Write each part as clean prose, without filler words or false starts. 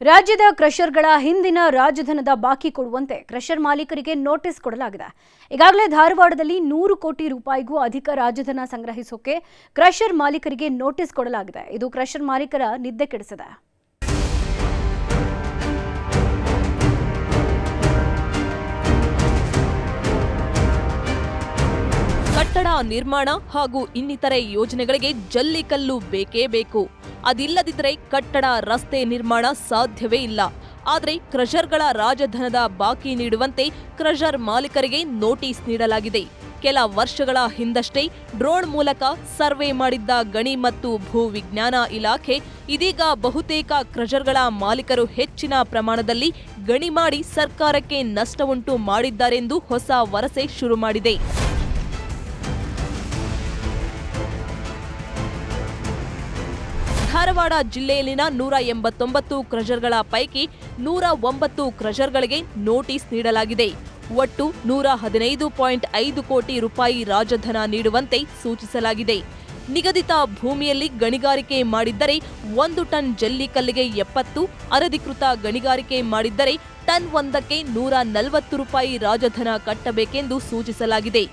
ರಾಜ್ಯದ ಕ್ರಷರ್ಗಳ ಹಿಂದಿನ ರಾಜಧನದ ಬಾಕಿ ಕೊಡುವಂತೆ ಕ್ರಷರ್ ಮಾಲೀಕರಿಗೆ ನೋಟಿಸ್ ಕೊಡಲಾಗಿದೆ. ಈಗಾಗಲೇ ಧಾರವಾಡದಲ್ಲಿ 100 ಕೋಟಿ ರೂಪಾಯಿಗೂ ಅಧಿಕ ರಾಜಧನ ಸಂಗ್ರಹಿಸೋಕೆ ಕ್ರಷರ್ ಮಾಲೀಕರಿಗೆ ನೋಟಿಸ್ ಕೊಡಲಾಗಿದೆ. ಇದು ಕ್ರಷರ್ ಮಾಲೀಕರ ನಿದ್ದೆ ಕೆಡಿಸಿದೆ. ಕಟ್ಟಡ ನಿರ್ಮಾಣ ಹಾಗೂ ಇನ್ನಿತರೆ ಯೋಜನೆಗಳಿಗೆ ಜಲ್ಲಿಕಲ್ಲು ಬೇಕೇ ಬೇಕು. ಅದಿಲ್ಲದಿದ್ದರೆ ಕಟ್ಟಡ ರಸ್ತೆ ನಿರ್ಮಾಣ ಸಾಧ್ಯವೇ ಇಲ್ಲ. ಆದರೆ ಕ್ರಷರ್ಗಳ ರಾಜಧನದ ಬಾಕಿ ನೀಡುವಂತೆ ಕ್ರಷರ್ ಮಾಲೀಕರಿಗೆ ನೋಟಿಸ್ ನೀಡಲಾಗಿದೆ. ಕೆಲ ವರ್ಷಗಳ ಹಿಂದಷ್ಟೇ ಡ್ರೋನ್ ಮೂಲಕ ಸರ್ವೆ ಮಾಡಿದ್ದ ಗಣಿ ಮತ್ತು ಭೂ ವಿಜ್ಞಾನ ಇಲಾಖೆ ಇದೀಗ ಬಹುತೇಕ ಕ್ರಷರ್ಗಳ ಮಾಲೀಕರು ಹೆಚ್ಚಿನ ಪ್ರಮಾಣದಲ್ಲಿ ಗಣಿ ಮಾಡಿ ಸರ್ಕಾರಕ್ಕೆ ನಷ್ಟವುಂಟು ಮಾಡಿದ್ದಾರೆಂದು ಹೊಸ ವರಸೆ ಶುರು ಮಾಡಿದೆ. ಧಾರವಾಡ ಜಿಲ್ಲೆಯಲ್ಲಿನ 189 ಕ್ರಷರ್ಗಳ ಪೈಕಿ 109 ಕ್ರಷರ್ಗಳಿಗೆ ನೋಟಿಸ್ ನೀಡಲಾಗಿದೆ. ಒಟ್ಟು 115.5 ಕೋಟಿ ರೂಪಾಯಿ ರಾಜಧನ ನೀಡುವಂತೆ ಸೂಚಿಸಲಾಗಿದೆ. ನಿಗದಿತ ಭೂಮಿಯಲ್ಲಿ ಗಣಿಗಾರಿಕೆ ಮಾಡಿದ್ದರೆ 1 ಟನ್ ಜಲ್ಲಿಕಲ್ಲಿಗೆ 70, ಅನಧಿಕೃತ ಗಣಿಗಾರಿಕೆ ಮಾಡಿದ್ದರೆ ಟನ್ ಒಂದಕ್ಕೆ 140 ರೂಪಾಯಿ ರಾಜಧನ ಕಟ್ಟಬೇಕೆಂದು ಸೂಚಿಸಲಾಗಿದೆ.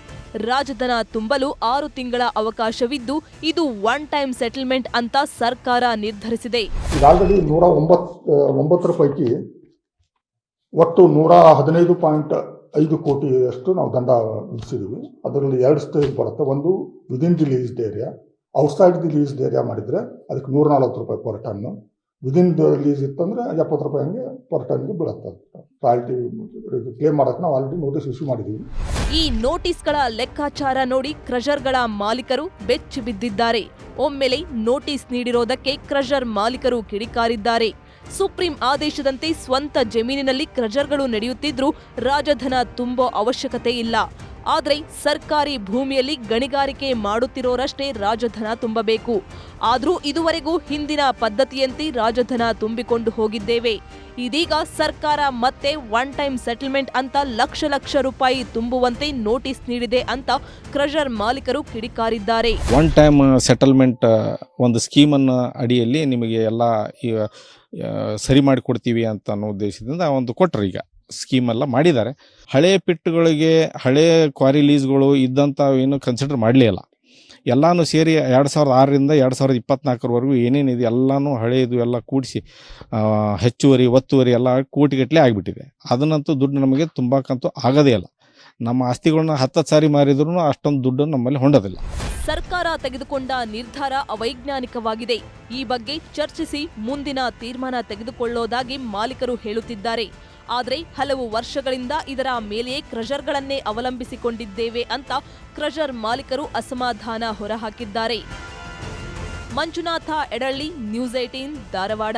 ರಾಜಧನ ತುಂಬಲು 6 ತಿಂಗಳ ಅವಕಾಶವಿದ್ದು ಇದು ಒನ್ ಟೈಮ್ ಸೆಟಲ್ಮೆಂಟ್ ಅಂತ ಸರ್ಕಾರ ನಿರ್ಧರಿಸಿದೆ. ಈಗಾಗಲೇ 109 ಪೈಕಿ ಒಟ್ಟು 115.5 ಕೋಟಿಯಷ್ಟು ನಾವು ದಂಡ ವಿಧಿಸಿದ್ದೀವಿ. ಅದರಲ್ಲಿ 2 ಸ್ಟೇಜ್ ಬರುತ್ತೆ. ಒಂದು within the leased area, outside the leased area ಮಾಡಿದರೆ ಅದಕ್ಕೆ 140 ರೂಪಾಯಿ per ton. Within the lease ಇತ್ತಂದರೆ 70 ರೂಪಾಯಿ ಹಂಗೆ ಪರ್ ಟನ್ಗೆ ಬೀಳುತ್ತೆ. ರಾಯಲ್ಟಿ ಕ್ಲೇಮ್ ಮಾಡೋಕೆ ನಾವು ಆಲ್ರೆಡಿ ನೋಟಿಸ್ ಇಶ್ಯೂ ಮಾಡಿದ್ದೀವಿ. ಈ ನೋಟಿಸ್ಗಳ ಲೆಕ್ಕಾಚಾರ ನೋಡಿ ಕ್ರಷರ್ಗಳ ಮಾಲೀಕರು ಬೆಚ್ಚಿ ಬಿದ್ದಿದ್ದಾರೆ. ಒಮ್ಮೆಲೆ ನೋಟಿಸ್ ನೀಡಿರೋದಕ್ಕೆ ಕ್ರಷರ್ ಮಾಲೀಕರು ಕಿಡಿಕಾರಿದ್ದಾರೆ. ಸುಪ್ರೀಂ ಆದೇಶದಂತೆ ಸ್ವಂತ ಜಮೀನಿನಲ್ಲಿ ಕ್ರಷರ್ಗಳು ನಡೆಯುತ್ತಿದ್ರೂ ರಾಜಧನ ತುಂಬೋ ಅವಶ್ಯಕತೆ ಇಲ್ಲ. ಆದರೆ ಸರ್ಕಾರಿ ಭೂಮಿಯಲ್ಲಿ ಗಣಿಗಾರಿಕೆ ಮಾಡುತ್ತಿರೋರಷ್ಟೇ ರಾಜಧನ ತುಂಬಬೇಕು. ಆದರೂ ಇದುವರೆಗೂ ಹಿಂದಿನ ಪದ್ಧತಿಯಂತೆ ರಾಜಧನ ತುಂಬಿಕೊಂಡು ಹೋಗಿದ್ದೇವೆ. ಇದೀಗ ಸರ್ಕಾರ ಮತ್ತೆ ಒನ್ ಟೈಮ್ ಸೆಟಲ್ಮೆಂಟ್ ಅಂತ ಲಕ್ಷ ರೂಪಾಯಿ ತುಂಬುವಂತೆ ನೋಟಿಸ್ ನೀಡಿದೆ ಅಂತ ಕ್ರಷರ್ ಮಾಲೀಕರು ಕಿಡಿಕಾರಿದ್ದಾರೆ. ಒನ್ ಟೈಮ್ ಸೆಟಲ್ಮೆಂಟ್ ಒಂದು ಸ್ಕೀಮನ್ನು ಅಡಿಯಲ್ಲಿ ನಿಮಗೆ ಎಲ್ಲ ಸರಿ ಮಾಡಿಕೊಡ್ತೀವಿ ಅಂತ ಅನ್ನೋ ಉದ್ದೇಶದಿಂದ ಒಂದು ಕೊಟ್ಟರು. ಈಗ ಸ್ಕೀಮೆಲ್ಲ ಮಾಡಿದ್ದಾರೆ. ಹಳೆ ಪಿಟ್ಗಳಿಗೆ ಹಳೆ ಕ್ವಾರಿ ಲೀಸ್ಗಳು ಇದ್ದಂಥ ಏನು ಕನ್ಸಿಡರ್ ಮಾಡಲೇ ಇಲ್ಲ. ಎಲ್ಲನೂ ಸೇರಿ 2006ರಿಂದ 2024ವರೆಗೂ ಏನೇನಿದೆ ಎಲ್ಲನೂ ಹಳೆಯದು ಎಲ್ಲ ಕೂಡಿಸಿ ಹೆಚ್ಚುವರಿ ಒತ್ತುವರಿ ಎಲ್ಲ ಕೋಟಿಗಟ್ಟಲೆ ಆಗಿಬಿಟ್ಟಿದೆ. ಅದನ್ನಂತೂ ದುಡ್ಡು ನಮಗೆ ತುಂಬಕ್ಕಂತೂ ಆಗೋದೇ ಇಲ್ಲ. ನಮ್ಮ ಆಸ್ತಿಗಳನ್ನ 10 ಸಾರಿ ಮಾರಿದ್ರೂ ಅಷ್ಟೊಂದು ದುಡ್ಡು ನಮ್ಮಲ್ಲಿ ಹೊಂಡೋದಿಲ್ಲ. ಸರ್ಕಾರ ತೆಗೆದುಕೊಂಡ ನಿರ್ಧಾರ ಅವೈಜ್ಞಾನಿಕವಾಗಿದೆ. ಈ ಬಗ್ಗೆ ಚರ್ಚಿಸಿ ಮುಂದಿನ ತೀರ್ಮಾನ ತೆಗೆದುಕೊಳ್ಳೋದಾಗಿ ಮಾಲೀಕರು ಹೇಳುತ್ತಿದ್ದಾರೆ. ಆದರೆ ಹಲವು ವರ್ಷಗಳಿಂದ ಇದರ ಮೇಲೆಯೇ ಕ್ರಷರ್ಗಳನ್ನೇ ಅವಲಂಬಿಸಿಕೊಂಡಿದ್ದೇವೆ ಅಂತ ಕ್ರಷರ್ ಮಾಲೀಕರು ಅಸಮಾಧಾನ ಹೊರಹಾಕಿದ್ದಾರೆ. ಮಂಜುನಾಥ ಎಡಳ್ಳಿ, ನ್ಯೂಸ್ 18 ಧಾರವಾಡ.